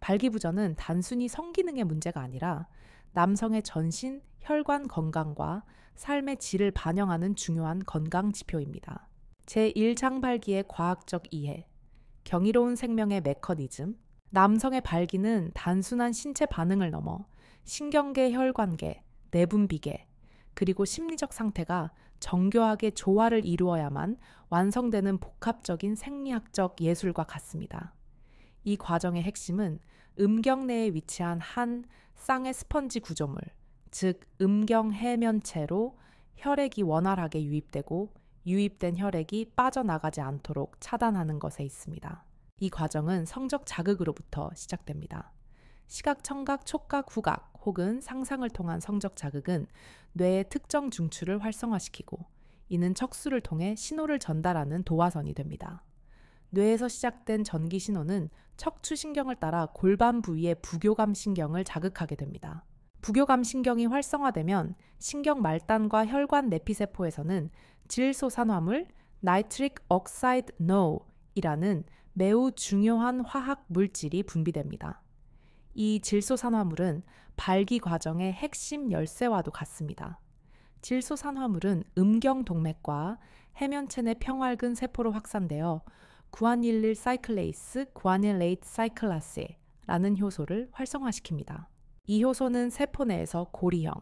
발기부전은 단순히 성기능의 문제가 아니라 남성의 전신, 혈관 건강과 삶의 질을 반영하는 중요한 건강 지표입니다. 제1장발기의 과학적 이해, 경이로운 생명의 메커니즘, 남성의 발기는 단순한 신체 반응을 넘어 신경계, 혈관계, 내분비계, 그리고 심리적 상태가 정교하게 조화를 이루어야만 완성되는 복합적인 생리학적 예술과 같습니다. 이 과정의 핵심은 음경 내에 위치한 한 쌍의 스펀지 구조물, 즉 음경 해면체로 혈액이 원활하게 유입되고 유입된 혈액이 빠져나가지 않도록 차단하는 것에 있습니다. 이 과정은 성적 자극으로부터 시작됩니다. 시각, 청각, 촉각, 후각 혹은 상상을 통한 성적 자극은 뇌의 특정 중추를 활성화시키고 이는 척수를 통해 신호를 전달하는 도화선이 됩니다. 뇌에서 시작된 전기 신호는 척추 신경을 따라 골반 부위의 부교감 신경을 자극하게 됩니다. 부교감 신경이 활성화되면 신경 말단과 혈관 내피세포에서는 질소산화물 나이트릭 옥사이드 노이라는 매우 중요한 화학 물질이 분비됩니다. 이 질소산화물은 발기 과정의 핵심 열쇠와도 같습니다. 질소산화물은 음경동맥과 해면체 내 평활근 세포로 확산되어 구아닐릴 사이클레이스, 구아닐레이트 사이클라세라는 효소를 활성화시킵니다. 이 효소는 세포 내에서 고리형,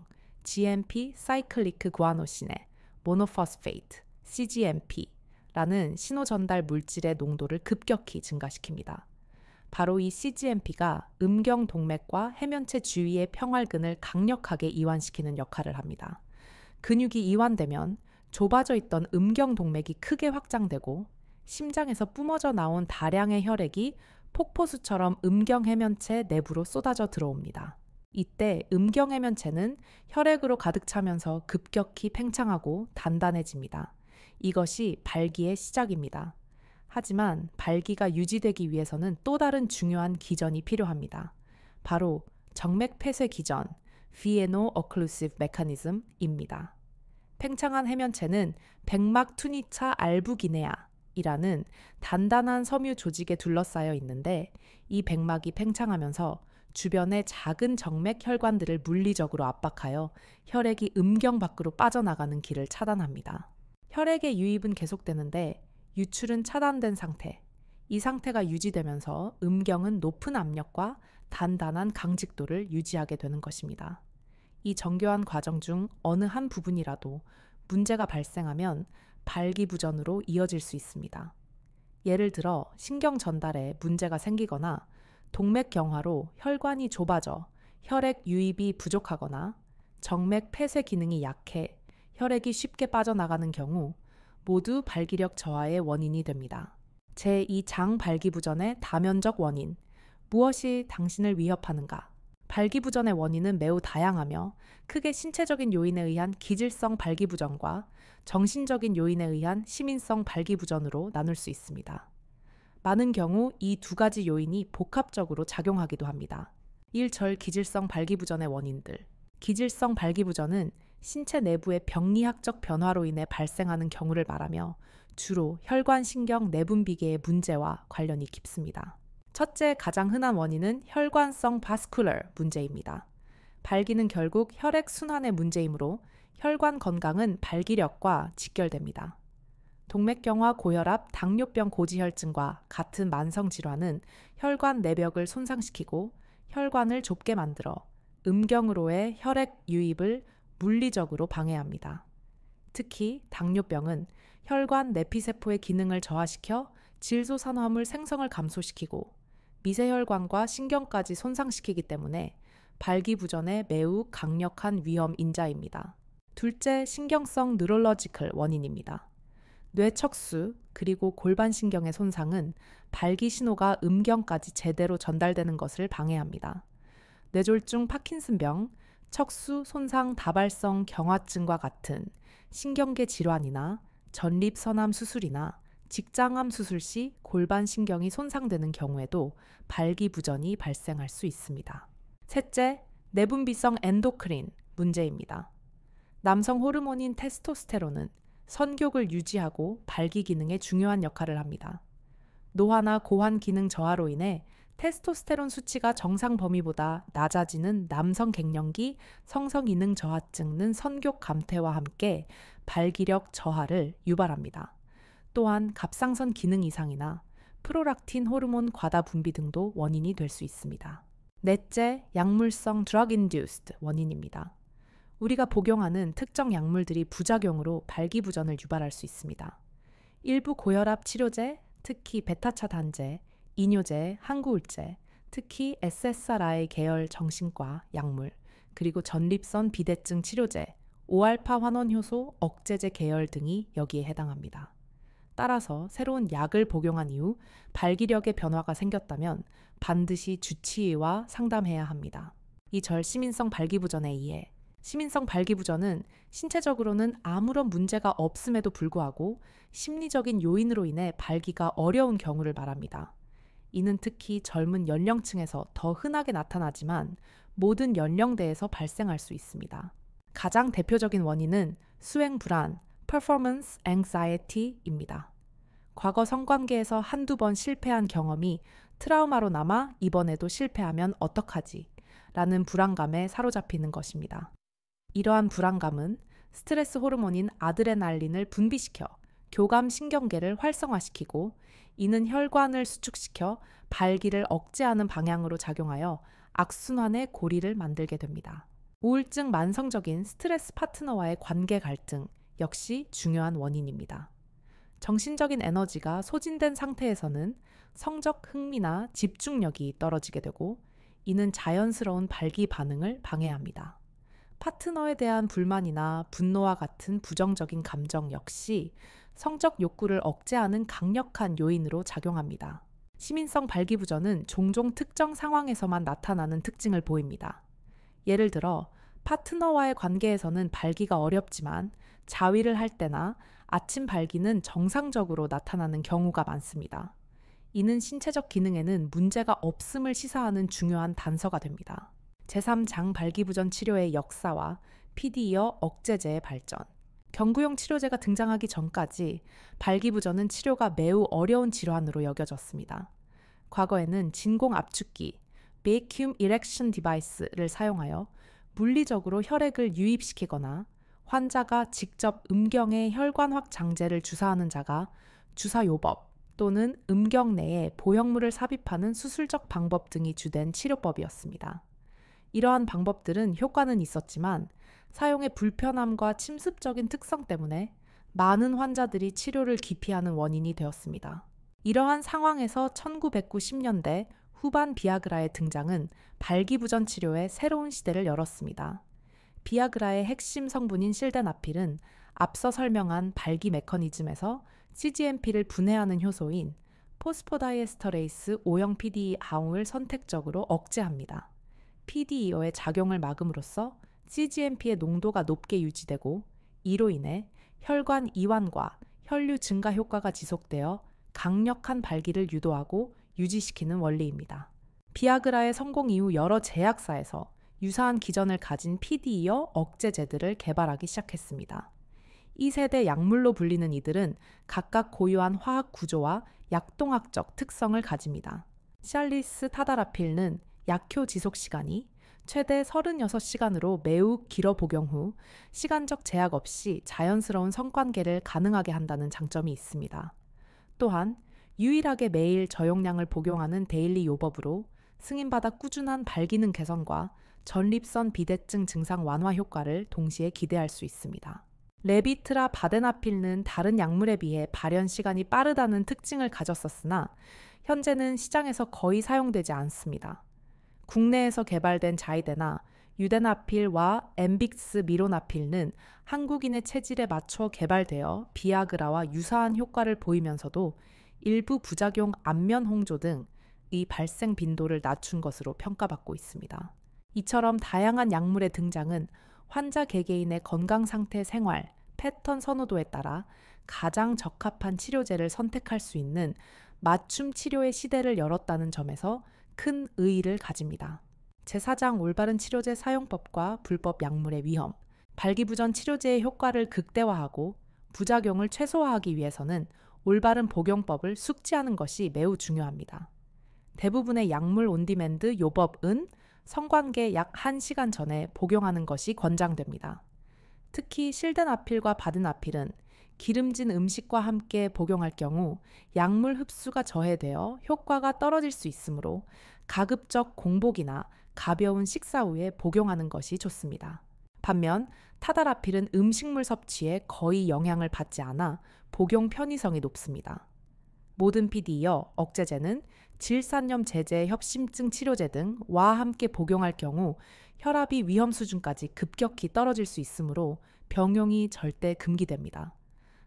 GMP 사이클리크 구아노신의 모노포스페이트, CGMP라는 신호 전달 물질의 농도를 급격히 증가시킵니다. 바로 이 CGMP가 음경 동맥과 해면체 주위의 평활근을 강력하게 이완시키는 역할을 합니다. 근육이 이완되면 좁아져 있던 음경 동맥이 크게 확장되고 심장에서 뿜어져 나온 다량의 혈액이 폭포수처럼 음경 해면체 내부로 쏟아져 들어옵니다. 이때 음경 해면체는 혈액으로 가득 차면서 급격히 팽창하고 단단해집니다. 이것이 발기의 시작입니다. 하지만 발기가 유지되기 위해서는 또 다른 중요한 기전이 필요합니다. 바로 정맥 폐쇄 기전, Viennent Occlusive Mechanism입니다. 팽창한 해면체는 백막 투니차 알부기네아이라는 단단한 섬유 조직에 둘러싸여 있는데 이 백막이 팽창하면서 주변의 작은 정맥 혈관들을 물리적으로 압박하여 혈액이 음경 밖으로 빠져나가는 길을 차단합니다. 혈액의 유입은 계속되는데 유출은 차단된 상태. 이 상태가 유지되면서 음경은 높은 압력과 단단한 강직도를 유지하게 되는 것입니다. 이 정교한 과정 중 어느 한 부분이라도 문제가 발생하면 발기부전으로 이어질 수 있습니다. 예를 들어 신경 전달에 문제가 생기거나 동맥경화로 혈관이 좁아져 혈액 유입이 부족하거나 정맥 폐쇄 기능이 약해 혈액이 쉽게 빠져나가는 경우 모두 발기력 저하의 원인이 됩니다. 제2장 발기부전의 다면적 원인, 무엇이 당신을 위협하는가? 발기부전의 원인은 매우 다양하며 크게 신체적인 요인에 의한 기질성 발기부전과 정신적인 요인에 의한 시민성 발기부전으로 나눌 수 있습니다. 많은 경우 이 두 가지 요인이 복합적으로 작용하기도 합니다. 1절 기질성 발기부전의 원인들. 기질성 발기부전은 신체 내부의 병리학적 변화로 인해 발생하는 경우를 말하며 주로 혈관신경 내분비계의 문제와 관련이 깊습니다. 첫째 가장 흔한 원인은 혈관성 바스큘러 문제입니다. 발기는 결국 혈액 순환의 문제이므로 혈관 건강은 발기력과 직결됩니다. 동맥경화, 고혈압, 당뇨병 고지혈증과 같은 만성 질환은 혈관 내벽을 손상시키고 혈관을 좁게 만들어 음경으로의 혈액 유입을 물리적으로 방해합니다. 특히 당뇨병은 혈관 내피세포의 기능을 저하시켜 질소산화물 생성을 감소시키고 미세혈관과 신경까지 손상시키기 때문에 발기부전의 매우 강력한 위험 인자입니다. 둘째, 신경성 뉴럴러지컬 원인입니다. 뇌척수 그리고 골반신경의 손상은 발기 신호가 음경까지 제대로 전달되는 것을 방해합니다. 뇌졸중, 파킨슨병, 척수 손상 다발성 경화증과 같은 신경계 질환이나 전립선암 수술이나 직장암 수술 시 골반신경이 손상되는 경우에도 발기부전이 발생할 수 있습니다. 셋째, 내분비성 엔도크린 문제입니다. 남성 호르몬인 테스토스테론은 선교를 유지하고 발기 기능에 중요한 역할을 합니다. 노화나 고환 기능 저하로 인해 테스토스테론 수치가 정상 범위보다 낮아지는 남성 갱년기 성성 기능 저하증은 선교 감퇴와 함께 발기력 저하를 유발합니다. 또한 갑상선 기능 이상이나 프로락틴 호르몬 과다 분비 등도 원인이 될 수 있습니다. 넷째, 약물성 drug induced 원인입니다. 우리가 복용하는 특정 약물들이 부작용으로 발기부전을 유발할 수 있습니다. 일부 고혈압 치료제, 특히 베타차단제, 이뇨제, 항구울제, 특히 SSRI 계열 정신과 약물, 그리고 전립선 비대증 치료제, 5알파 환원효소 억제제 계열 등이 여기에 해당합니다. 따라서 새로운 약을 복용한 이후 발기력의 변화가 생겼다면 반드시 주치의와 상담해야 합니다. 2절 시민성 발기부전에 의해 시민성 발기부전은 신체적으로는 아무런 문제가 없음에도 불구하고 심리적인 요인으로 인해 발기가 어려운 경우를 말합니다. 이는 특히 젊은 연령층에서 더 흔하게 나타나지만 모든 연령대에서 발생할 수 있습니다. 가장 대표적인 원인은 수행 불안, performance anxiety입니다. 과거 성관계에서 한두 번 실패한 경험이 트라우마로 남아 이번에도 실패하면 어떡하지? 라는 불안감에 사로잡히는 것입니다. 이러한 불안감은 스트레스 호르몬인 아드레날린을 분비시켜 교감 신경계를 활성화시키고 이는 혈관을 수축시켜 발기를 억제하는 방향으로 작용하여 악순환의 고리를 만들게 됩니다. 우울증 만성적인 스트레스 파트너와의 관계 갈등 역시 중요한 원인입니다. 정신적인 에너지가 소진된 상태에서는 성적 흥미나 집중력이 떨어지게 되고 이는 자연스러운 발기 반응을 방해합니다. 파트너에 대한 불만이나 분노와 같은 부정적인 감정 역시 성적 욕구를 억제하는 강력한 요인으로 작용합니다. 시민성 발기부전은 종종 특정 상황에서만 나타나는 특징을 보입니다. 예를 들어 파트너와의 관계에서는 발기가 어렵지만 자위를 할 때나 아침 발기는 정상적으로 나타나는 경우가 많습니다. 이는 신체적 기능에는 문제가 없음을 시사하는 중요한 단서가 됩니다. 제3장 발기부전 치료의 역사와 PDE어 억제제의 발전. 경구용 치료제가 등장하기 전까지 발기부전은 치료가 매우 어려운 질환으로 여겨졌습니다. 과거에는 진공 압축기, Vacuum Erection Device를 사용하여 물리적으로 혈액을 유입시키거나 환자가 직접 음경에 혈관확 장제를 주사하는 자가 주사요법 또는 음경 내에 보형물을 삽입하는 수술적 방법 등이 주된 치료법이었습니다. 이러한 방법들은 효과는 있었지만 사용의 불편함과 침습적인 특성 때문에 많은 환자들이 치료를 기피하는 원인이 되었습니다. 이러한 상황에서 1990년대 후반 비아그라의 등장은 발기부전 치료의 새로운 시대를 열었습니다. 비아그라의 핵심 성분인 실데나필은 앞서 설명한 발기 메커니즘에서 CGMP를 분해하는 효소인 포스포다이에스터레이스 O형 PDE-아웅을 선택적으로 억제합니다. PDE어의 작용을 막음으로써 CGMP의 농도가 높게 유지되고 이로 인해 혈관 이완과 혈류 증가 효과가 지속되어 강력한 발기를 유도하고 유지시키는 원리입니다. 비아그라의 성공 이후 여러 제약사에서 유사한 기전을 가진 PDE어 억제제들을 개발하기 시작했습니다. 2세대 약물로 불리는 이들은 각각 고유한 화학 구조와 약동학적 특성을 가집니다. 시알리스 타다라필은 약효 지속 시간이 최대 36시간으로 매우 길어 복용 후 시간적 제약 없이 자연스러운 성관계를 가능하게 한다는 장점이 있습니다. 또한 유일하게 매일 저용량을 복용하는 데일리 요법으로 승인받아 꾸준한 발기능 개선과 전립선 비대증 증상 완화 효과를 동시에 기대할 수 있습니다. 레비트라 바데나필은 다른 약물에 비해 발현 시간이 빠르다는 특징을 가졌었으나 현재는 시장에서 거의 사용되지 않습니다. 국내에서 개발된 자이데나 유데나필과 엠빅스 미로나필은 한국인의 체질에 맞춰 개발되어 비아그라와 유사한 효과를 보이면서도 일부 부작용 안면 홍조 등의 발생 빈도를 낮춘 것으로 평가받고 있습니다. 이처럼 다양한 약물의 등장은 환자 개개인의 건강 상태, 생활, 패턴 선호도에 따라 가장 적합한 치료제를 선택할 수 있는 맞춤 치료의 시대를 열었다는 점에서 큰 의의를 가집니다. 제4장 올바른 치료제 사용법과 불법 약물의 위험, 발기부전 치료제의 효과를 극대화하고 부작용을 최소화하기 위해서는 올바른 복용법을 숙지하는 것이 매우 중요합니다. 대부분의 약물 온디맨드 요법은 성관계 약 1시간 전에 복용하는 것이 권장됩니다. 특히 실드나필과 바드나필은 기름진 음식과 함께 복용할 경우 약물 흡수가 저해되어 효과가 떨어질 수 있으므로 가급적 공복이나 가벼운 식사 후에 복용하는 것이 좋습니다. 반면 타다라필은 음식물 섭취에 거의 영향을 받지 않아 복용 편의성이 높습니다. 모든피드 이어 억제제는 질산염 제제, 협심증 치료제 등와 함께 복용할 경우 혈압이 위험 수준까지 급격히 떨어질 수 있으므로 병용이 절대 금기됩니다.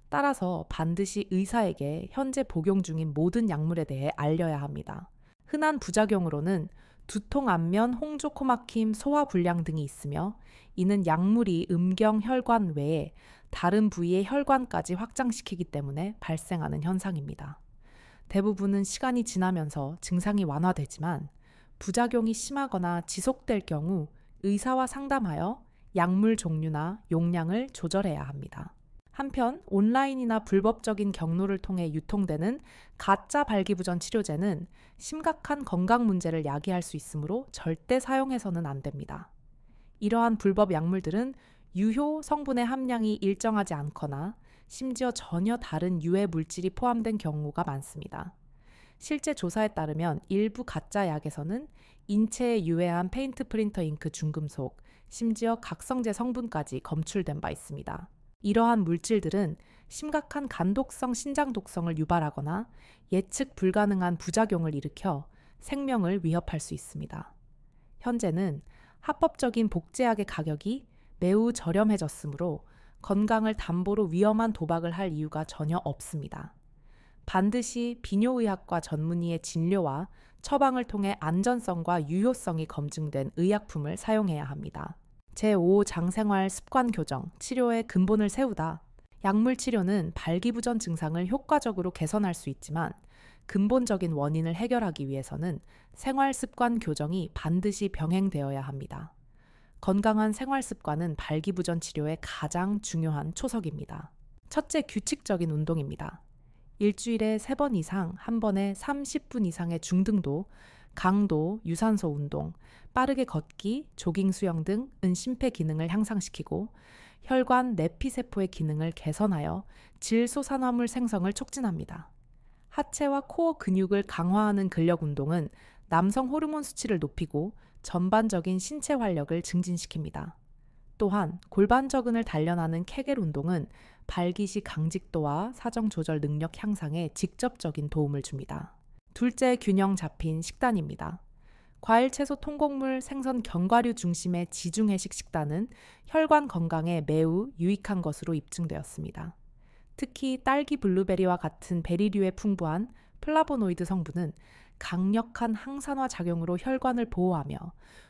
따라서 반드시 의사에게 현재 복용 중인 모든 약물에 대해 알려야 합니다. 흔한 부작용으로는 두통, 안면, 홍조, 코막힘, 소화불량 등이 있으며 이는 약물이 음경 혈관 외에 다른 부위의 혈관까지 확장시키기 때문에 발생하는 현상입니다. 대부분은 시간이 지나면서 증상이 완화되지만 부작용이 심하거나 지속될 경우 의사와 상담하여 약물 종류나 용량을 조절해야 합니다. 한편 온라인이나 불법적인 경로를 통해 유통되는 가짜 발기부전 치료제는 심각한 건강 문제를 야기할 수 있으므로 절대 사용해서는 안 됩니다. 이러한 불법 약물들은 유효 성분의 함량이 일정하지 않거나 심지어 전혀 다른 유해 물질이 포함된 경우가 많습니다. 실제 조사에 따르면 일부 가짜 약에서는 인체에 유해한 페인트 프린터 잉크 중금속, 심지어 각성제 성분까지 검출된 바 있습니다. 이러한 물질들은 심각한 간독성 신장 독성을 유발하거나 예측 불가능한 부작용을 일으켜 생명을 위협할 수 있습니다. 현재는 합법적인 복제약의 가격이 매우 저렴해졌으므로 건강을 담보로 위험한 도박을 할 이유가 전혀 없습니다. 반드시 비뇨의학과 전문의의 진료와 처방을 통해 안전성과 유효성이 검증된 의약품을 사용해야 합니다. 제5 장생활 습관 교정, 치료의 근본을 세우다. 약물 치료는 발기부전 증상을 효과적으로 개선할 수 있지만 근본적인 원인을 해결하기 위해서는 생활 습관 교정이 반드시 병행되어야 합니다. 건강한 생활 습관은 발기부전 치료의 가장 중요한 초석입니다. 첫째, 규칙적인 운동입니다. 일주일에 3번 이상, 한 번에 30분 이상의 중등도, 강도, 유산소 운동, 빠르게 걷기, 조깅 수영 등은 심폐 기능을 향상시키고 혈관 내피세포의 기능을 개선하여 질소산화물 생성을 촉진합니다. 하체와 코어 근육을 강화하는 근력 운동은 남성 호르몬 수치를 높이고 전반적인 신체 활력을 증진시킵니다. 또한 골반저근을 단련하는 케겔 운동은 발기시 강직도와 사정 조절 능력 향상에 직접적인 도움을 줍니다. 둘째, 균형 잡힌 식단입니다. 과일, 채소, 통곡물, 생선, 견과류 중심의 지중해식 식단은 혈관 건강에 매우 유익한 것으로 입증되었습니다. 특히 딸기, 블루베리와 같은 베리류에 풍부한 플라보노이드 성분은 강력한 항산화 작용으로 혈관을 보호하며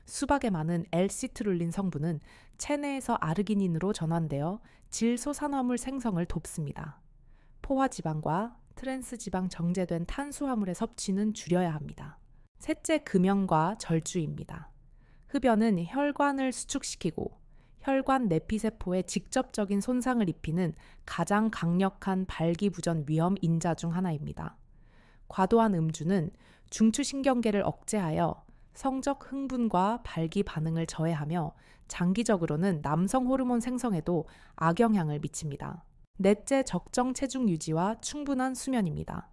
수박에 많은 L-시트룰린 성분은 체내에서 아르기닌으로 전환되어 질소산화물 생성을 돕습니다. 포화지방과 트랜스지방 정제된 탄수화물의 섭취는 줄여야 합니다. 셋째, 금연과 절주입니다. 흡연은 혈관을 수축시키고 혈관 내피세포에 직접적인 손상을 입히는 가장 강력한 발기부전 위험 인자 중 하나입니다. 과도한 음주는 중추신경계를 억제하여 성적 흥분과 발기 반응을 저해하며 장기적으로는 남성 호르몬 생성에도 악영향을 미칩니다. 넷째, 적정 체중 유지와 충분한 수면입니다.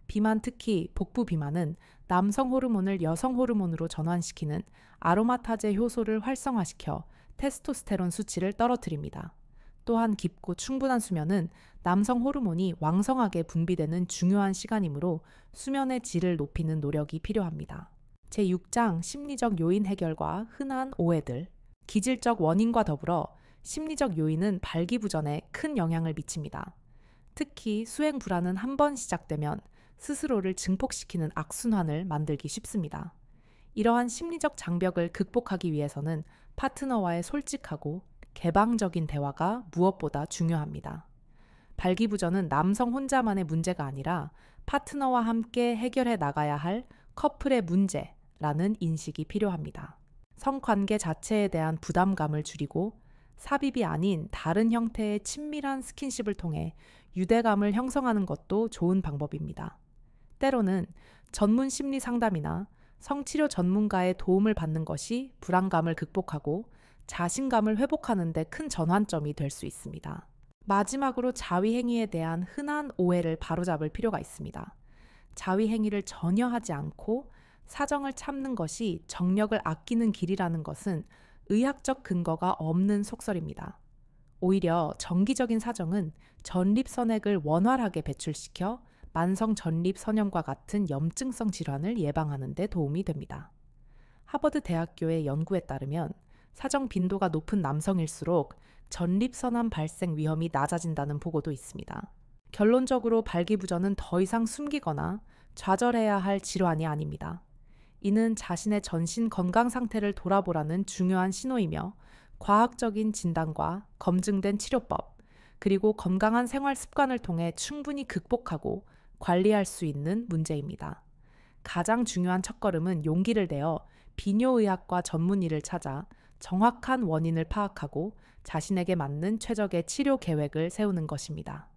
비만, 특히 복부 비만은 남성 호르몬을 여성 호르몬으로 전환시키는 아로마타제 효소를 활성화시켜 테스토스테론 수치를 떨어뜨립니다. 또한 깊고 충분한 수면은 남성 호르몬이 왕성하게 분비되는 중요한 시간이므로 수면의 질을 높이는 노력이 필요합니다. 제6장 심리적 요인 해결과 흔한 오해들. 기질적 원인과 더불어 심리적 요인은 발기부전에 큰 영향을 미칩니다. 특히 수행 불안은 한 번 시작되면 스스로를 증폭시키는 악순환을 만들기 쉽습니다. 이러한 심리적 장벽을 극복하기 위해서는 파트너와의 솔직하고 개방적인 대화가 무엇보다 중요합니다. 발기부전은 남성 혼자만의 문제가 아니라 파트너와 함께 해결해 나가야 할 커플의 문제라는 인식이 필요합니다. 성관계 자체에 대한 부담감을 줄이고 삽입이 아닌 다른 형태의 친밀한 스킨십을 통해 유대감을 형성하는 것도 좋은 방법입니다. 때로는 전문 심리 상담이나 성치료 전문가의 도움을 받는 것이 불안감을 극복하고 자신감을 회복하는 데 큰 전환점이 될 수 있습니다. 마지막으로 자위행위에 대한 흔한 오해를 바로잡을 필요가 있습니다. 자위행위를 전혀 하지 않고 사정을 참는 것이 정력을 아끼는 길이라는 것은 의학적 근거가 없는 속설입니다. 오히려 정기적인 사정은 전립선액을 원활하게 배출시켜 만성 전립선염과 같은 염증성 질환을 예방하는 데 도움이 됩니다. 하버드 대학교의 연구에 따르면 사정 빈도가 높은 남성일수록 전립선암 발생 위험이 낮아진다는 보고도 있습니다. 결론적으로 발기부전은 더 이상 숨기거나 좌절해야 할 질환이 아닙니다. 이는 자신의 전신 건강 상태를 돌아보라는 중요한 신호이며 과학적인 진단과 검증된 치료법, 그리고 건강한 생활 습관을 통해 충분히 극복하고 관리할 수 있는 문제입니다. 가장 중요한 첫걸음은 용기를 내어 비뇨의학과 전문의를 찾아 정확한 원인을 파악하고 자신에게 맞는 최적의 치료 계획을 세우는 것입니다.